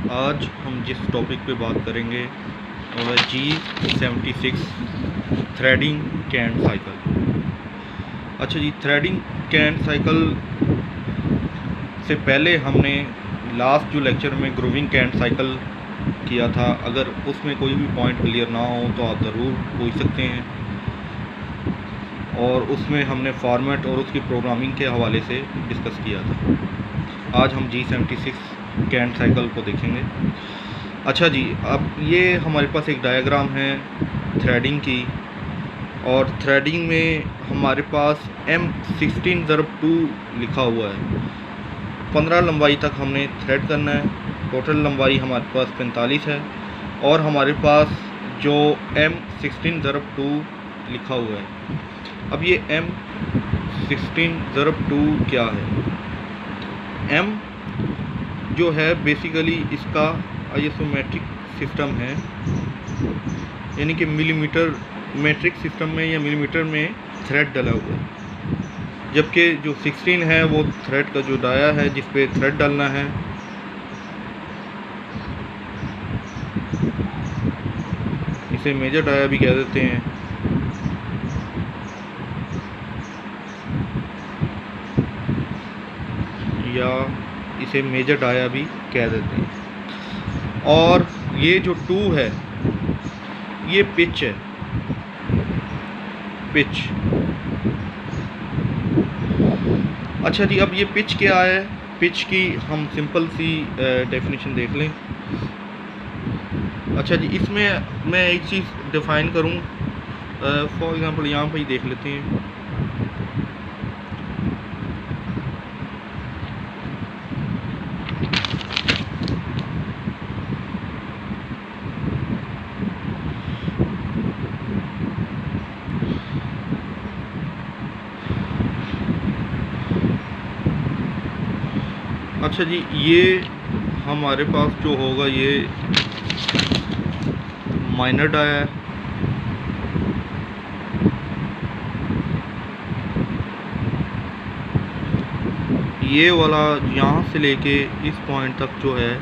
आज हम जिस टॉपिक पे बात करेंगे वो है G76 थ्रेडिंग कैंट साइकिल। अच्छा जी, थ्रेडिंग कैंट साइकिल से पहले हमने लास्ट जो लेक्चर में ग्रूविंग कैंट साइकिल किया था। अगर उसमें कोई भी पॉइंट क्लियर ना हो तो आप ज़रूर पूछ सकते हैं। और उसमें हमने फॉर्मेट और उसकी प्रोग्रामिंग के हवाले से डिस्कस किया था। आज हम G76 कैंट साइकिल को देखेंगे। अच्छा जी, अब ये हमारे पास एक डायग्राम है थ्रेडिंग की, और थ्रेडिंग में हमारे पास M16/2 लिखा हुआ है। 15 लंबाई तक हमने थ्रेड करना है। टोटल लंबाई हमारे पास 45 है, और हमारे पास जो M16/2 लिखा हुआ है। अब ये M16/2 क्या है? M जो है बेसिकली इसका आइसोमेट्रिक सिस्टम है, यानी कि मिलीमीटर मेट्रिक सिस्टम में या मिलीमीटर में थ्रेड डला हुआ है। जबकि जो 16 है वो थ्रेड का जो डाया है जिस पे थ्रेड डालना है। इसे मेजर डाया भी कह देते हैं। या इसे मेजर डाया भी कह देते हैं। और ये जो 2 है ये पिच है, पिच। अच्छा जी, अब ये पिच क्या है? पिच की हम सिंपल सी डेफिनेशन देख लें। अच्छा जी, इसमें मैं एक चीज़ डिफ़ाइन करूं। फॉर एग्ज़ाम्पल यहाँ पर ही देख लेते हैं। अच्छा जी, ये हमारे पास जो होगा ये माइनर डाया है। ये वाला यहाँ से लेके इस पॉइंट तक जो है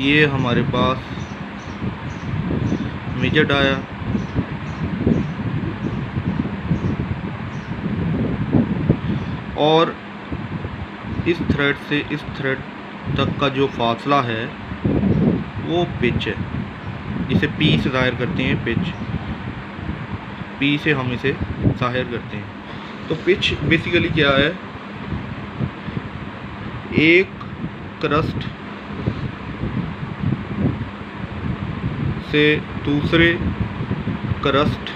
ये हमारे पास मेजर डाया। और इस थ्रेड से इस थ्रेड तक का जो फासला है वो पिच है, जिसे P से ज़ाहिर करते हैं। पिच P से हम इसे ज़ाहिर करते हैं। तो पिच बेसिकली क्या है? एक क्रस्ट से दूसरे क्रस्ट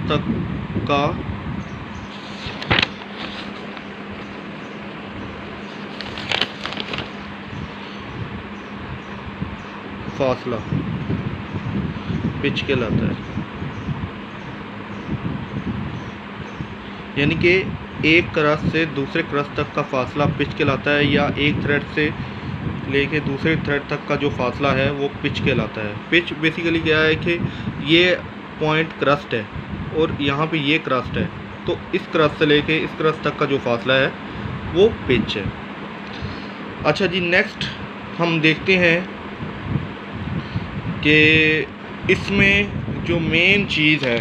तक का फासला पिच कहलाता है। यानी कि एक क्रस्ट से दूसरे क्रस्ट तक का फासला पिच कहलाता है, या एक थ्रेड से लेके दूसरे थ्रेड तक का जो फासला है वो पिच कहलाता है। पिच बेसिकली क्या है कि ये पॉइंट क्रस्ट है और यहाँ पे ये क्रस्ट है, तो इस क्रस्ट से लेके इस क्रस्ट तक का जो फासला है वो पिच है। अच्छा जी, नेक्स्ट हम देखते हैं कि इसमें जो मेन चीज़ है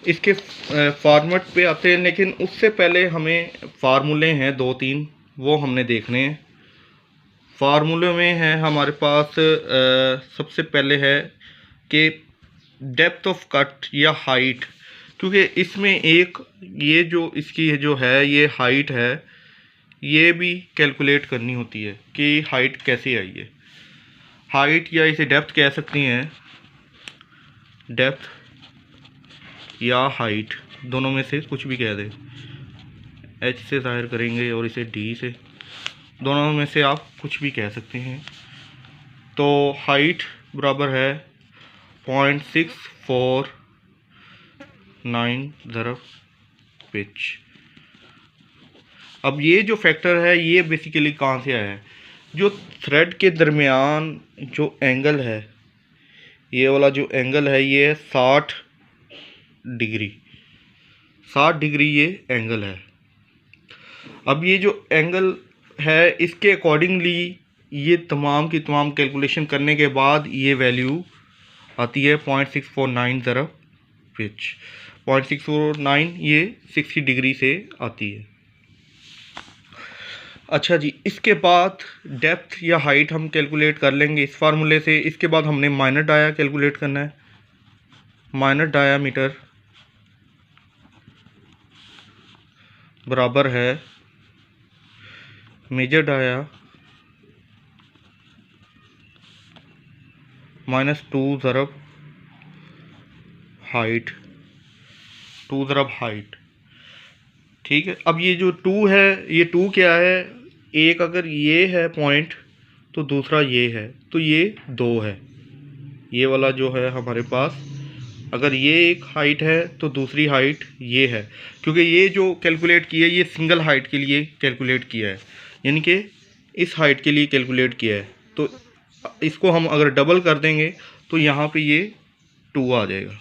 इसके फॉर्मेट पे आते हैं, लेकिन उससे पहले हमें फार्मूले हैं 2-3, वो हमने देखने हैं। फार्मूले में है हमारे पास सबसे पहले है कि डेप्थ ऑफ कट या हाइट, क्योंकि इसमें एक ये जो इसकी जो है ये हाइट है, ये भी कैलकुलेट करनी होती है कि हाइट कैसे आई है। हाइट या इसे डेप्थ कह सकते हैं, डेप्थ या हाइट दोनों में से कुछ भी कह दें। H से ज़ाहिर करेंगे और इसे D से, दोनों में से आप कुछ भी कह सकते हैं। तो हाइट बराबर है 0.649 ज़रब पिच। अब ये जो फैक्टर है ये बेसिकली कहाँ से आया है? जो थ्रेड के दरमियान जो एंगल है, ये वाला जो एंगल है ये है 60 डिग्री। 60 डिग्री ये एंगल है। अब ये जो एंगल है इसके अकॉर्डिंगली ये तमाम की तमाम कैलकुलेशन करने के बाद ये वैल्यू आती है 0.649 ज़रा पिच। 0.649 ये 60 डिग्री से आती है। अच्छा जी, इसके बाद डेप्थ या हाइट हम कैलकुलेट कर लेंगे इस फार्मूले से। इसके बाद हमने माइनर डाया कैलकुलेट करना है। माइनर डायामीटर बराबर है मेजर डाया -2 ज़रब हाइट, 2 ज़रब हाइट। ठीक है। अब ये जो 2 है, ये 2 क्या है, एक अगर ये है पॉइंट तो दूसरा ये है, तो ये 2 है। ये वाला जो है हमारे पास, अगर ये एक हाइट है तो दूसरी हाइट ये है, क्योंकि ये जो कैलकुलेट किया है ये सिंगल हाइट के लिए कैलकुलेट किया है, यानी कि इस हाइट के लिए कैलकुलेट किया है। तो इसको हम अगर डबल कर देंगे तो यहाँ पे ये 2 आ जाएगा।